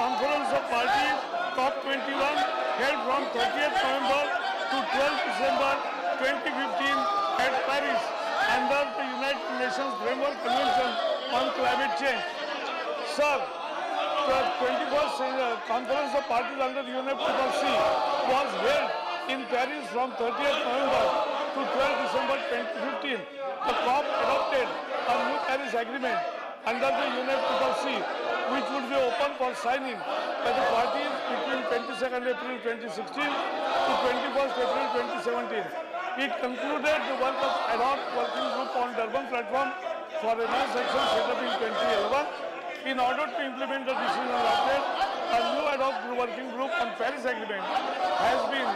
Conference of Parties COP21 held from 30th November to 12th December 2015 at Paris under the United Nations Framework Convention on Climate Change. Sir, the 21st Conference of Parties under the UNFCCC was held in Paris from 30th November to 12th December 2015. The COP adopted a new Paris Agreement under the UNFCCC, which would be open for signing by the parties between 22nd April 2016 to 21st April 2017. It concluded the work of ad hoc working group on Durban platform for enhanced action set up in 2011. In order to implement the decision adopted, a new ad hoc working group on Paris Agreement has been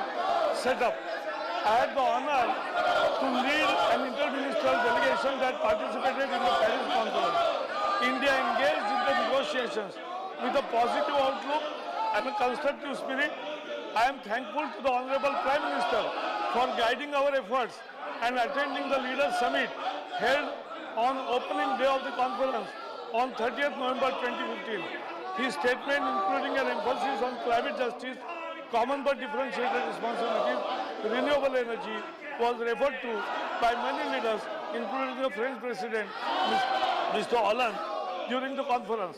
set up. I had the honor to lead an interministerial delegation that participated in the Paris conference. India engaged in the negotiations with a positive outlook and a constructive spirit. I am thankful to the Honorable Prime Minister for guiding our efforts and attending the Leaders Summit held on opening day of the conference on 30th November 2015. His statement, including an emphasis on climate justice, common but differentiated responsibilities, renewable energy, was referred to by many leaders, including the French President, Mr. Hollande, during the conference.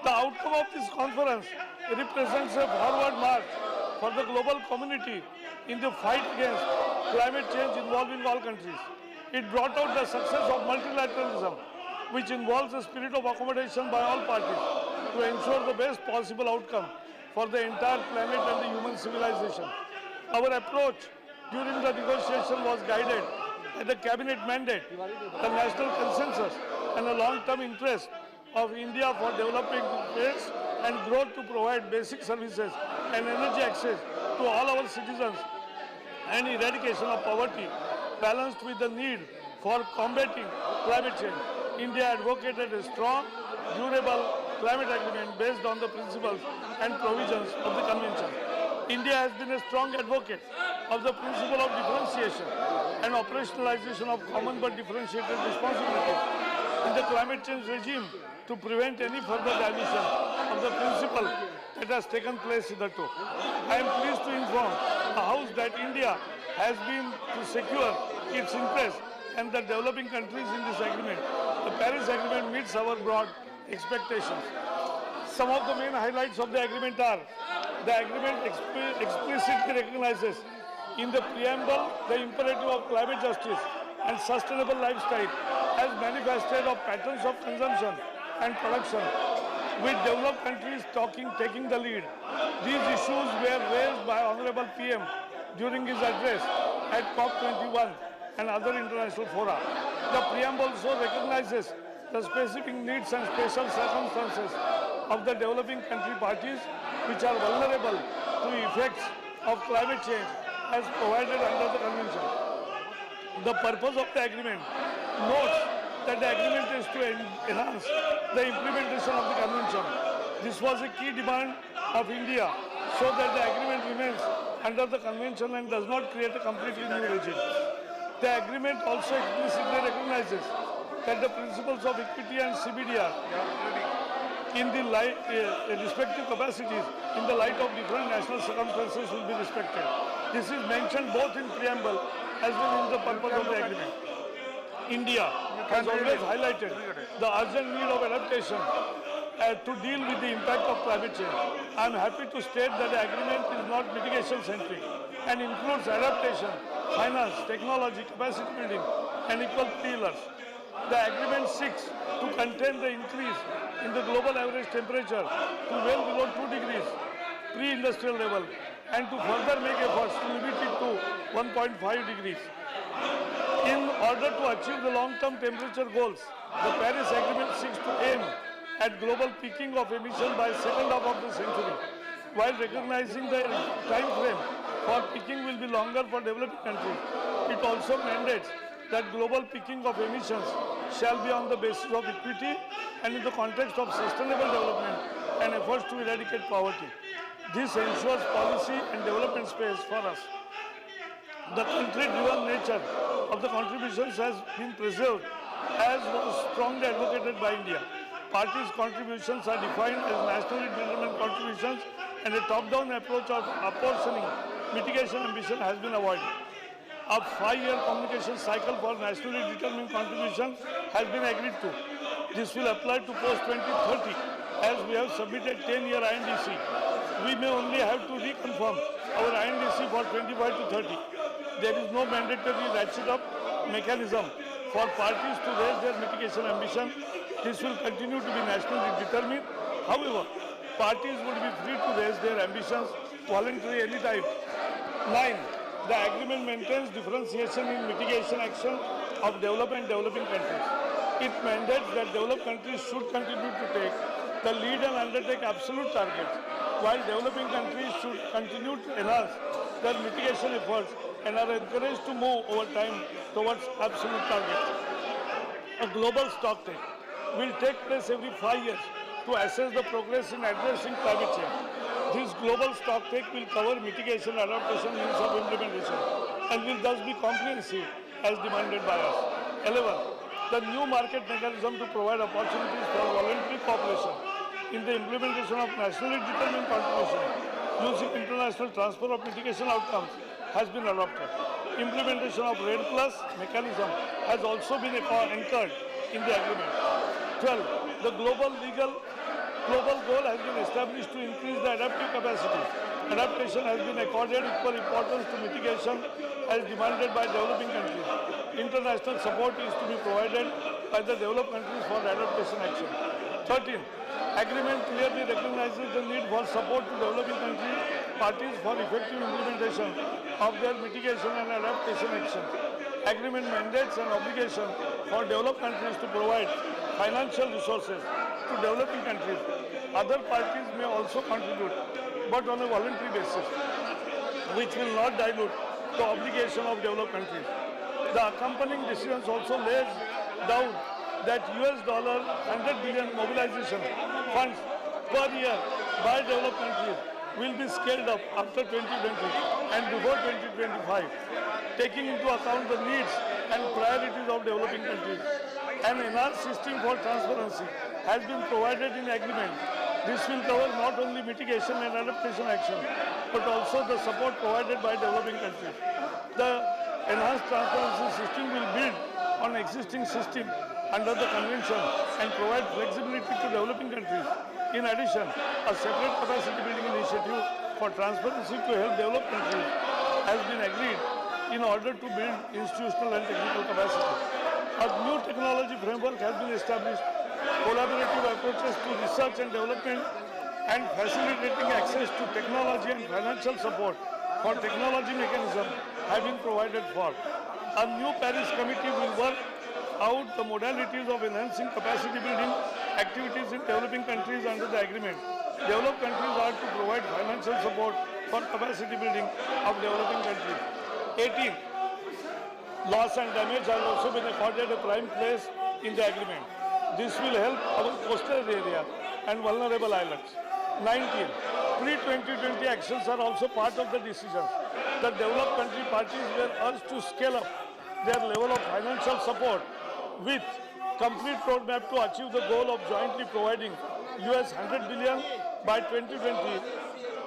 The outcome of this conference represents a forward march for the global community in the fight against climate change involving all countries. It brought out the success of multilateralism, which involves a spirit of accommodation by all parties to ensure the best possible outcome for the entire planet and the human civilization. Our approach during the negotiation was guided by the cabinet mandate, the national consensus, and a long-term interest of India for developing space and growth to provide basic services and energy access to all our citizens and eradication of poverty, balanced with the need for combating climate change. India advocated a strong, durable climate agreement based on the principles and provisions of the convention. India has been a strong advocate of the principle of differentiation and operationalization of common but differentiated responsibilities in the climate change regime to prevent any further dilution of the principle that has taken place hitherto. I am pleased to inform the House that India has been to secure its interests and the developing countries in this agreement. The Paris Agreement meets our broad expectations. Some of the main highlights of the agreement are: the agreement explicitly recognizes in the preamble the imperative of climate justice and sustainable lifestyle as manifested of patterns of consumption and production, with developed countries taking the lead. These issues were raised by Honorable PM during his address at COP21 and other international fora. The preamble also recognizes the specific needs and special circumstances of the developing country parties which are vulnerable to effects of climate change as provided under the convention. The purpose of the agreement notes that the agreement is to enhance the implementation of the convention. This was a key demand of India so that the agreement remains under the convention and does not create a completely new regime. The agreement also explicitly recognizes that the principles of equity and CBDR in the respective capacities in the light of different national circumstances will be respected. This is mentioned both in preamble as well as in the purpose of the agreement. India has always highlighted the urgent need of adaptation to deal with the impact of climate change. I am happy to state that the agreement is not mitigation-centric and includes adaptation, finance, technology, capacity building, and equal pillars. The agreement seeks to contain the increase in the global average temperature to well below 2 degrees pre-industrial level and to further make efforts to limit it to 1.5 degrees. In order to achieve the long-term temperature goals, the Paris Agreement seeks to aim at global peaking of emission by second half of the century, while recognizing the time frame for peaking will be longer for developing countries. It also mandates that global peaking of emissions shall be on the basis of equity and in the context of sustainable development and efforts to eradicate poverty. This ensures policy and development space for us. The country-driven nature of the contributions has been preserved as was strongly advocated by India. parties' contributions are defined as nationally determined contributions, and a top-down approach of apportioning mitigation ambition has been avoided. A 5-year communication cycle for nationally determined contributions has been agreed to. This will apply to post-2030, as we have submitted 10-year INDC. We may only have to reconfirm our INDC for 25 to 30. There is no mandatory ratchet-up mechanism for parties to raise their mitigation ambition. This will continue to be nationally determined. However, parties would be free to raise their ambitions voluntarily anytime. 9. The agreement maintains differentiation in mitigation action of developed and developing countries. It mandates that developed countries should continue to take the lead and undertake absolute targets, while developing countries should continue to enhance their mitigation efforts and are encouraged to move over time towards absolute targets. A global stocktake will take place every 5 years to assess the progress in addressing climate change. This global stocktake will cover mitigation, adaptation, means of implementation, and will thus be comprehensive as demanded by us. 11. The new market mechanism to provide opportunities for voluntary cooperation in the implementation of nationally determined contribution using international transfer of mitigation outcomes has been adopted. Implementation of REDD+ mechanism has also been anchored in the agreement. 12. The global goal has been established to increase the adaptive capacity. Adaptation has been accorded equal importance to mitigation as demanded by developing countries. International support is to be provided by the developed countries for adaptation action. 13. Agreement clearly recognizes the need for support to developing countries, parties for effective implementation of their mitigation and adaptation actions. Agreement mandates an obligation for developed countries to provide financial resources to developing countries. Other parties may also contribute, but on a voluntary basis, which will not dilute the obligation of developed countries. The accompanying decisions also lays down that $100 billion mobilization funds per year by developed countries will be scaled up after 2020 and before 2025, taking into account the needs and priorities of developing countries. An enhanced system for transparency has been provided in agreement. This will cover not only mitigation and adaptation action, but also the support provided by developing countries. The enhanced transparency system will build on existing system under the convention and provide flexibility to developing countries. In addition, a separate capacity building initiative for transparency to help developed countries has been agreed in order to build institutional and technical capacity. A new technology framework has been established. Collaborative approaches to research and development and facilitating access to technology and financial support for technology mechanism have been provided for. A new Paris committee will work out the modalities of enhancing capacity building activities in developing countries under the agreement. Developed countries are to provide financial support for capacity building of developing countries. 18. Loss and damage has also been accorded a prime place in the agreement. This will help our coastal area and vulnerable islands. 19. Pre-2020 actions are also part of the decisions. The developed country parties were urged to scale up their level of financial support with complete roadmap to achieve the goal of jointly providing $100 billion by 2020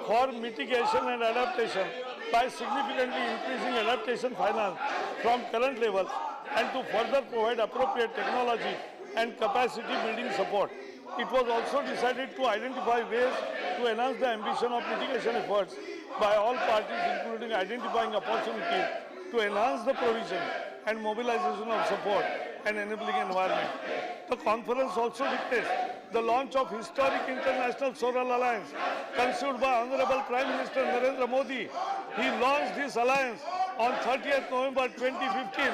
for mitigation and adaptation by significantly increasing adaptation finance from current levels and to further provide appropriate technology and capacity building support. It was also decided to identify ways to enhance the ambition of mitigation efforts by all parties, including identifying opportunities to enhance the provision and mobilization of support and enabling environment. The conference also witnessed the launch of historic International Solar Alliance conceived by Honorable Prime Minister Narendra Modi. He launched this alliance on 30th November 2015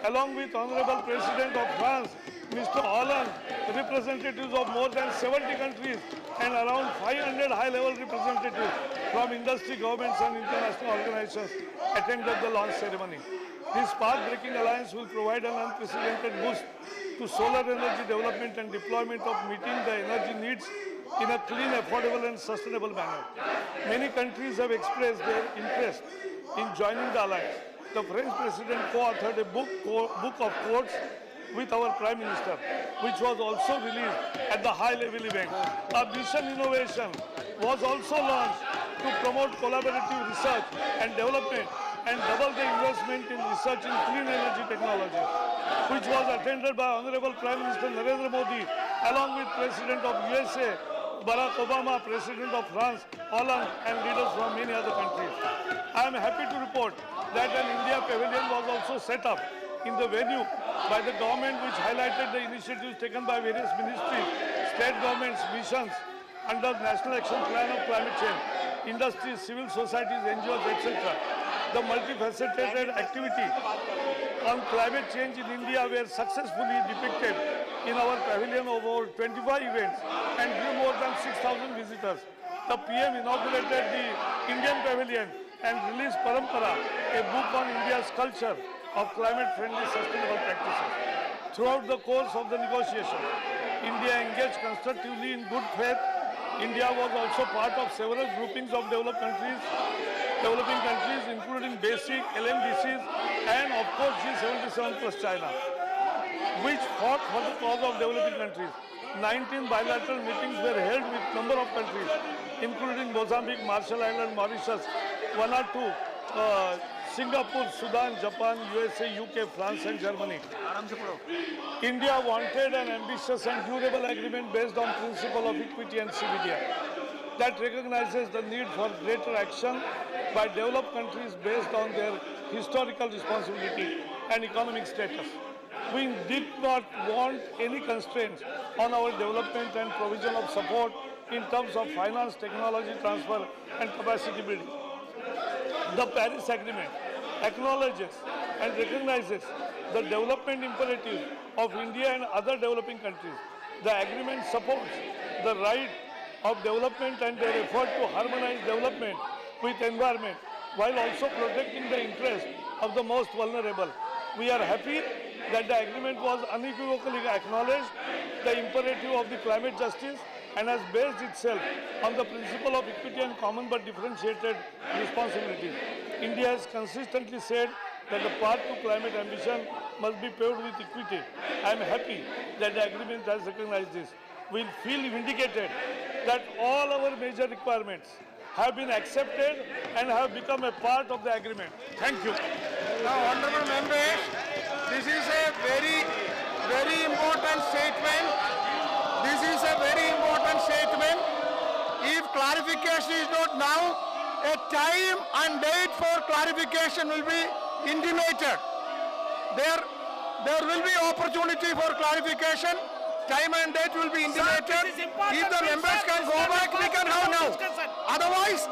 along with Honorable President of France, Mr. Hollande, representatives of more than 70 countries and around 500 high-level representatives from industry, governments and international organizations attended the launch ceremony. This path-breaking alliance will provide an unprecedented boost to solar energy development and deployment of meeting the energy needs in a clean, affordable and sustainable manner. Many countries have expressed their interest in joining the alliance. The French President co-authored a book of quotes with our Prime Minister, which was also released at the high-level event. A mission innovation was also launched to promote collaborative research and development and double the investment in research in clean energy technology, which was attended by Honorable Prime Minister Narendra Modi, along with President of USA, Barack Obama, President of France, Holland, and leaders from many other countries. I am happy to report that an India Pavilion was also set up in the venue by the government, which highlighted the initiatives taken by various ministries, state governments, missions under National Action Plan of Climate Change, industries, civil societies, NGOs, etc. The multifaceted activity on climate change in India were successfully depicted in our pavilion of over 25 events and drew more than 6,000 visitors. The PM inaugurated the Indian Pavilion and released Parampara, a book on India's culture of climate-friendly sustainable practices. Throughout the course of the negotiation, India engaged constructively in good faith. India was also part of several groupings of developing countries, including BASIC, LMDCs, and of course G77 plus China, which fought for the cause of developing countries. 19 bilateral meetings were held with a number of countries, including Mozambique, Marshall Islands, Mauritius, Vanuatu, Singapore, Sudan, Japan, USA, UK, France, and Germany. India wanted an ambitious and durable agreement based on principle of equity and CBDI that recognizes the need for greater action by developed countries based on their historical responsibility and economic status. We did not want any constraints on our development and provision of support in terms of finance, technology transfer, and capacity building. The Paris Agreement acknowledges and recognizes the development imperative of India and other developing countries. The agreement supports the right of development and their effort to harmonize development with environment while also protecting the interests of the most vulnerable. We are happy that the agreement was unequivocally acknowledged the imperative of the climate justice and has based itself on the principle of equity and common but differentiated responsibilities. India has consistently said that the path to climate ambition must be paved with equity. I am happy that the agreement has recognized this. We feel vindicated that all our major requirements have been accepted and have become a part of the agreement. Thank you. Now, honorable members, this is a very important statement. This is a very important statement. If clarification is not now, a time and date for clarification will be intimated. There will be opportunity for clarification. Time and date will be intimated. If the members can go back, we can have now. Otherwise,